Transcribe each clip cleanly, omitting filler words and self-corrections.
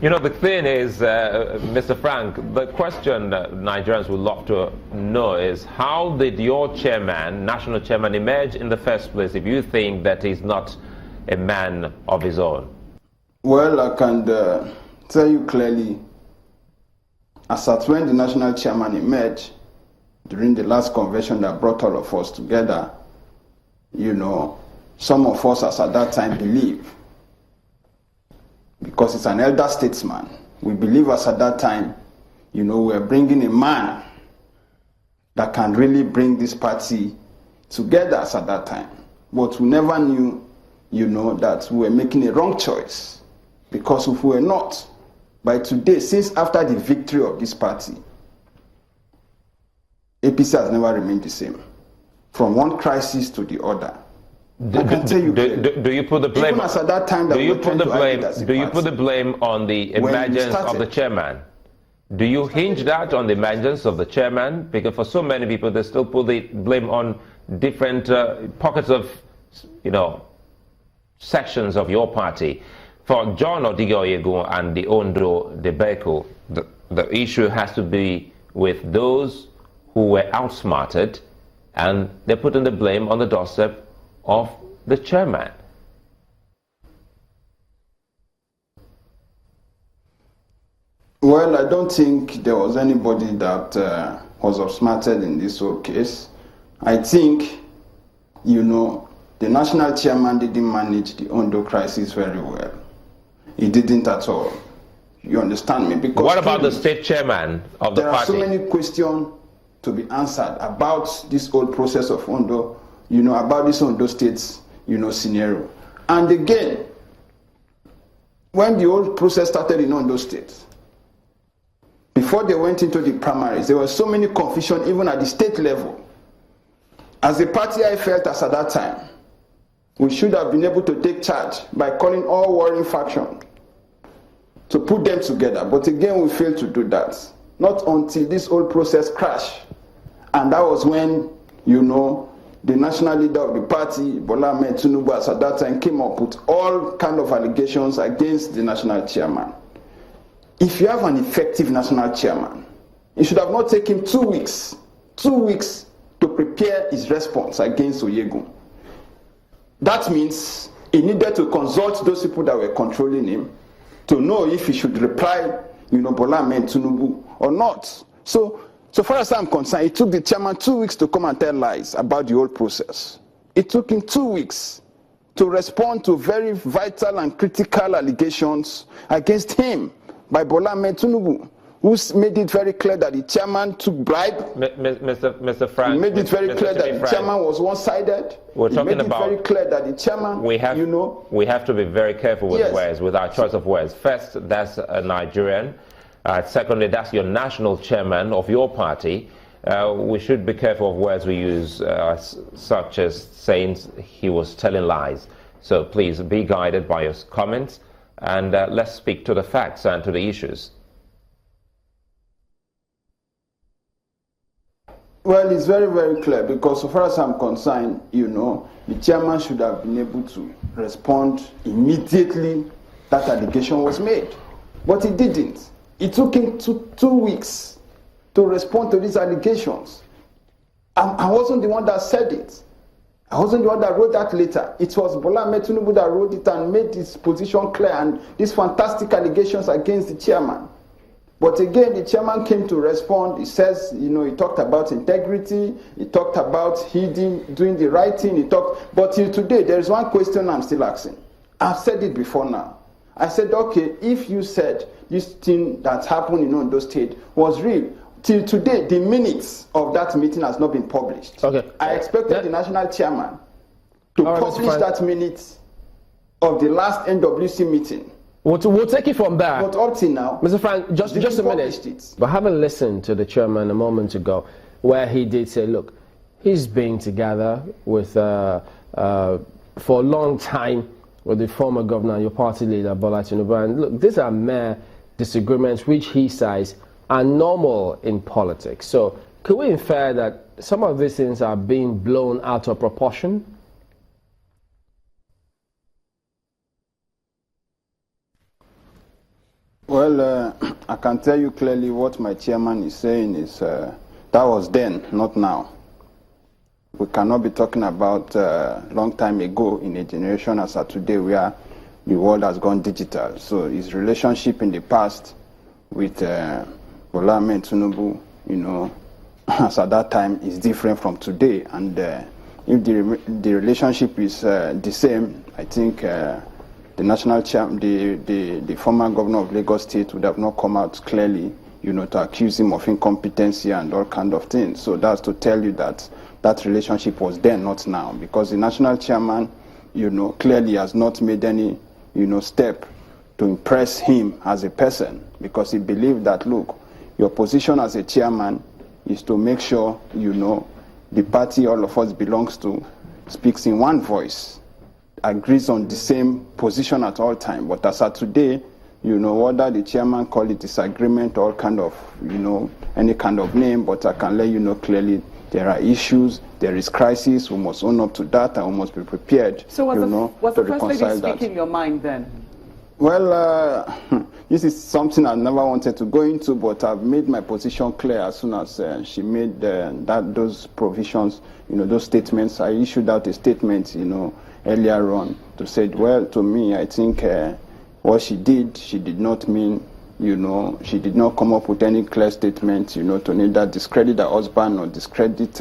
You know, the thing is, Mr. Frank, the question that Nigerians would love to know is how did your chairman, national chairman, emerge in the first place if you think that he's not a man of his own? Well, I can tell you clearly, as at when the national chairman emerged during the last convention that brought all of us together, you know, some of us as at that time believe, because it's an elder statesman, we believe as at that time, you know, we're bringing a man that can really bring this party together as at that time. But we never knew, you know, that we were making a wrong choice. Because if we were not, by today, since after the victory of this party, APC has never remained the same. From one crisis to the other. Do you put the blame? Even as at that time that do you put the blame on the emergence of the chairman? Do you hinge that on the emergence of the chairman? Because for so many people, they still put the blame on different pockets of, you know, sections of your party. For John Odigoyegu and the Ondo debacle, the issue has to be with those who were outsmarted, and they're putting the blame on the doorstep of the chairman. Well, I don't think there was anybody that was outsmarted in this whole case. I think, you know, the national chairman didn't manage the Ondo crisis very well. He didn't at all. You understand me? Because what about the state chairman of the party? There are so many questions to be answered about this whole process of Ondo, you know, about this Ondo State's, you know, scenario. And again, when the whole process started in Ondo State, before they went into the primaries, there was so many confusion even at the state level. As a party, I felt as at that time, we should have been able to take charge by calling all warring factions to put them together. But again, we failed to do that. Not until this whole process crashed. And that was when, you know, the national leader of the party, Bola Ahmed Tinubu, at that time came up with all kind of allegations against the national chairman. If you have an effective national chairman, it should have not taken 2 weeks to prepare his response against Oyegun. That means he needed to consult those people that were controlling him to know if he should reply, you know, Bola Ahmed Tinubu or not. So far as I'm concerned, it took the chairman 2 weeks to come and tell lies about the whole process. It took him 2 weeks to respond to very vital and critical allegations against him by Bola Ahmed Tinubu, who made it very clear that the chairman took bribe. Mr. Frank, he made it very clear that the chairman was one-sided. We're talking about. He made it very clear that the chairman, we have to be very careful with words, with our choice of words. First, that's a Nigerian. Secondly, that's your national chairman of your party. We should be careful of words we use, such as saying he was telling lies. So please be guided by your comments, and let's speak to the facts and to the issues. Well, it's very, very clear, because so far as I'm concerned, you know, the chairman should have been able to respond immediately that allegation was made. But he didn't. It took him 2 weeks to respond to these allegations. I wasn't the one that said it. I wasn't the one that wrote that letter. It was Bola Ahmed Tinubu that wrote it and made his position clear and these fantastic allegations against the chairman. But again, the chairman came to respond. He says, you know, he talked about integrity. He talked about doing the right thing. But till today, there is one question I'm still asking. I've said it before now. I said, okay, if you said this thing that happened in Ondo State was real, till today, the minutes of that meeting has not been published. Okay. I expected the national chairman to publish that minutes of the last NWC meeting. We'll take it from there. But up till now, Mr. Frank, just a minute. But having listened to the chairman a moment ago, where he did say, look, he's been together with for a long time with the former governor, your party leader, Bola Tinubu. And look, these are mere disagreements which he says are normal in politics. So could we infer that some of these things are being blown out of proportion? Well, I can tell you clearly what my chairman is saying is that was then, not now. We cannot be talking about long time ago in a generation as of today where the world has gone digital. So his relationship in the past with Bola Ahmed Tinubu, you know, as at that time is different from today. And if the relationship is the same, I think the national the former governor of Lagos State would have not come out clearly, you know, to accuse him of incompetency and all kind of things. So that's to tell you that that relationship was then, not now, because the national chairman, you know, clearly has not made any, you know, step to impress him as a person, because he believed that, look, your position as a chairman is to make sure, you know, the party all of us belongs to speaks in one voice, agrees on the same position at all time. But as of today, you know, whether the chairman call it disagreement or kind of, you know, any kind of name, but I can let you know clearly there are issues, there is crisis, we must own up to that and we must be prepared. So was the First Lady speaking your mind then? Well, this is something I never wanted to go into, but I've made my position clear as soon as she made those provisions, you know, those statements. I issued out a statement, you know, earlier on to say, well, to me, I think what she did not mean, you know, she did not come up with any clear statement, you know, to neither discredit her husband or discredit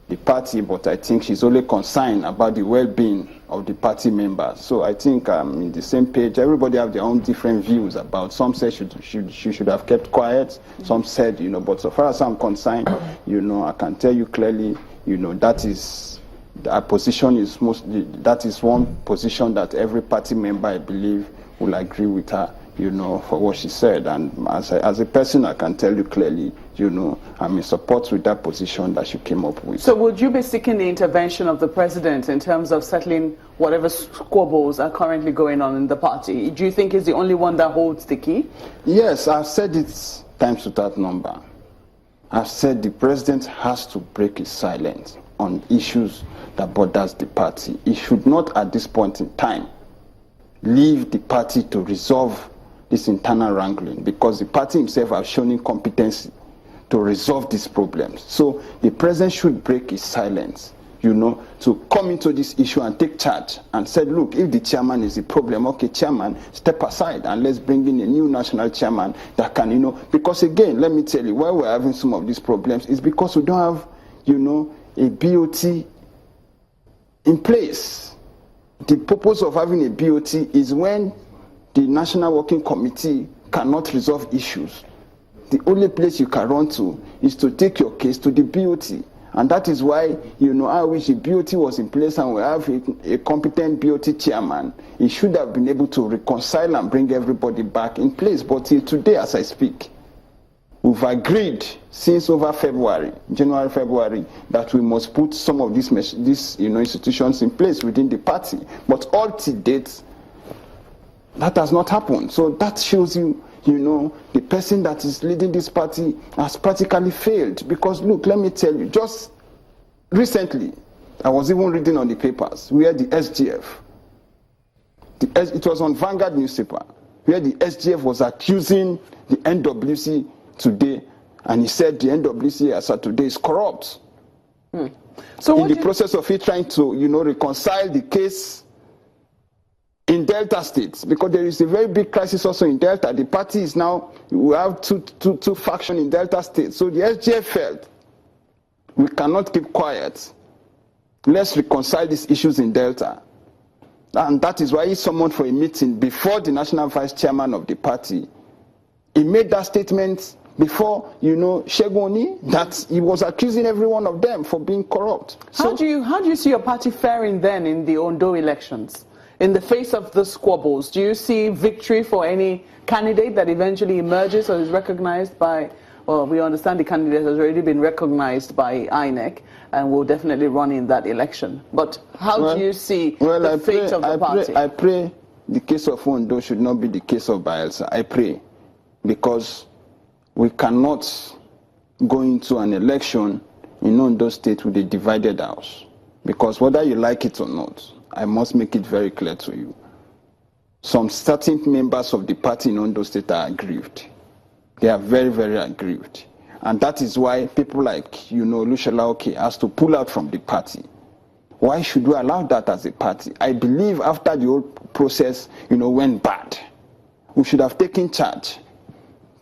the party, but I think she's only concerned about the well-being of the party members. So I think I'm in the same page. Everybody have their own different views about. Some say she should have kept quiet. Some said, you know, but so far as I'm concerned, you know, I can tell you clearly, you know, that is our position is mostly, that is one position that every party member, I believe, will agree with her, you know, for what she said. And as a person, I can tell you clearly, you know, I'm in support with that position that she came up with. So would you be seeking the intervention of the president in terms of settling whatever squabbles are currently going on in the party? Do you think he's the only one that holds the key? Yes, I've said it times without number. I've said the president has to break his silence on issues that bothers the party. He should not, at this point in time, leave the party to resolve this internal wrangling, because the party himself has shown incompetency to resolve these problems. So the president should break his silence, you know, to come into this issue and take charge and say, look, if the chairman is the problem, okay, chairman, step aside and let's bring in a new national chairman that can, you know, because again, let me tell you, why we're having some of these problems is because we don't have, you know, a BOT in place. The purpose of having a BOT is when the National Working Committee cannot resolve issues. The only place you can run to is to take your case to the BOT. And that is why, you know, I wish the BOT was in place and we have a competent BOT chairman. He should have been able to reconcile and bring everybody back in place. But till today, as I speak, we've agreed since over January, February, that we must put some of these you know, institutions in place within the party. But all to date, that has not happened. So that shows you, you know, the person that is leading this party has practically failed. Because look, let me tell you, just recently, I was even reading on the papers where the SGF, it was on Vanguard newspaper, where the SGF was accusing the NWC today, and he said the NWC as of today is corrupt. So in the process of it trying to, you know, reconcile the case in Delta states, because there is a very big crisis also in Delta. The party is now, we have two factions in Delta states. So the SGF felt we cannot keep quiet. Let's reconcile these issues in Delta. And that is why he summoned for a meeting before the national vice chairman of the party. He made that statement before, you know, Shegoni, that he was accusing every one of them for being corrupt. How do you see your party faring then in the Ondo elections? In the face of the squabbles, do you see victory for any candidate that eventually emerges or is recognized by, well, we understand the candidate has already been recognized by INEC and will definitely run in that election. But how do you see the fate of the party? I pray the case of Ondo should not be the case of Bayelsa. I pray, because we cannot go into an election in Ondo State with a divided house. Because whether you like it or not, I must make it very clear to you. some certain members of the party in Ondo State are aggrieved. They are very, very aggrieved. And that is why people like, Lushala Oke has to pull out from the party. Why should we allow that as a party? I believe after the whole process, went bad, we should have taken charge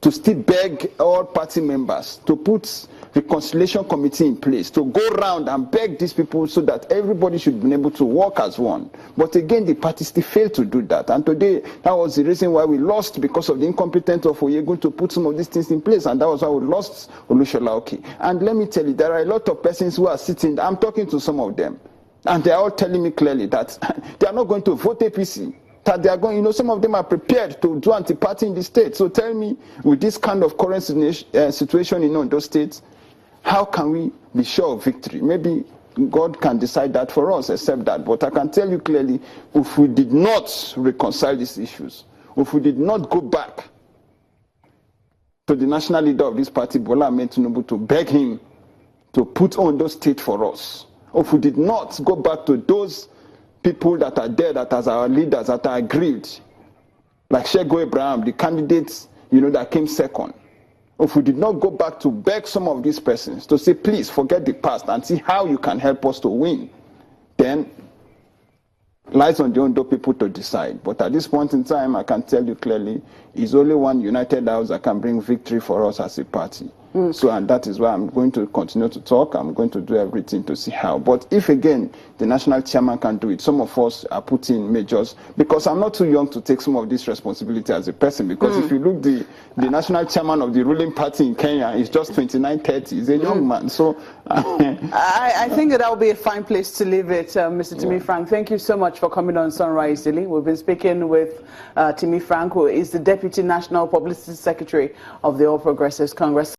to still beg all party members to put reconciliation committee in place, to go around and beg these people so that everybody should be able to work as one. But again, the party still failed to do that. And today, that was the reason why we lost, because of the incompetence of Oyegun to put some of these things in place. And that was why we lost Olushola Oke. And let me tell you, there are a lot of persons who are sitting, I'm talking to some of them, and they are all telling me clearly that they are not going to vote APC. That they are going, some of them are prepared to do anti-party in the state. So tell me, with this kind of current situation in those states, how can we be sure of victory? Maybe God can decide that for us, accept that. But I can tell you clearly, if we did not reconcile these issues, if we did not go back to the national leader of this party, Bola Ahmed Tinubu, to beg him to put on those state for us, if we did not go back to those people that are there, that as our leaders, that are aggrieved, like Shego Abraham, the candidates, that came second. If we did not go back to beg some of these persons to say, please forget the past and see how you can help us to win, then lies on the Ondo people to decide. But at this point in time, I can tell you clearly, it's only one united house that can bring victory for us as a party. So, and that is why I'm going to continue to talk. I'm going to do everything to see how. But if, again, the national chairman can do it, some of us are putting measures, because I'm not too young to take some of this responsibility as a person, because if you look, the national chairman of the ruling party in Kenya is just 29, 30. He's a young man. So I think that will be a fine place to leave it, Mr. Timi Frank. Thank you so much for coming on Sunrise Daily. We've been speaking with Timi Frank, who is the Deputy National Publicity Secretary of the All Progressives Congress.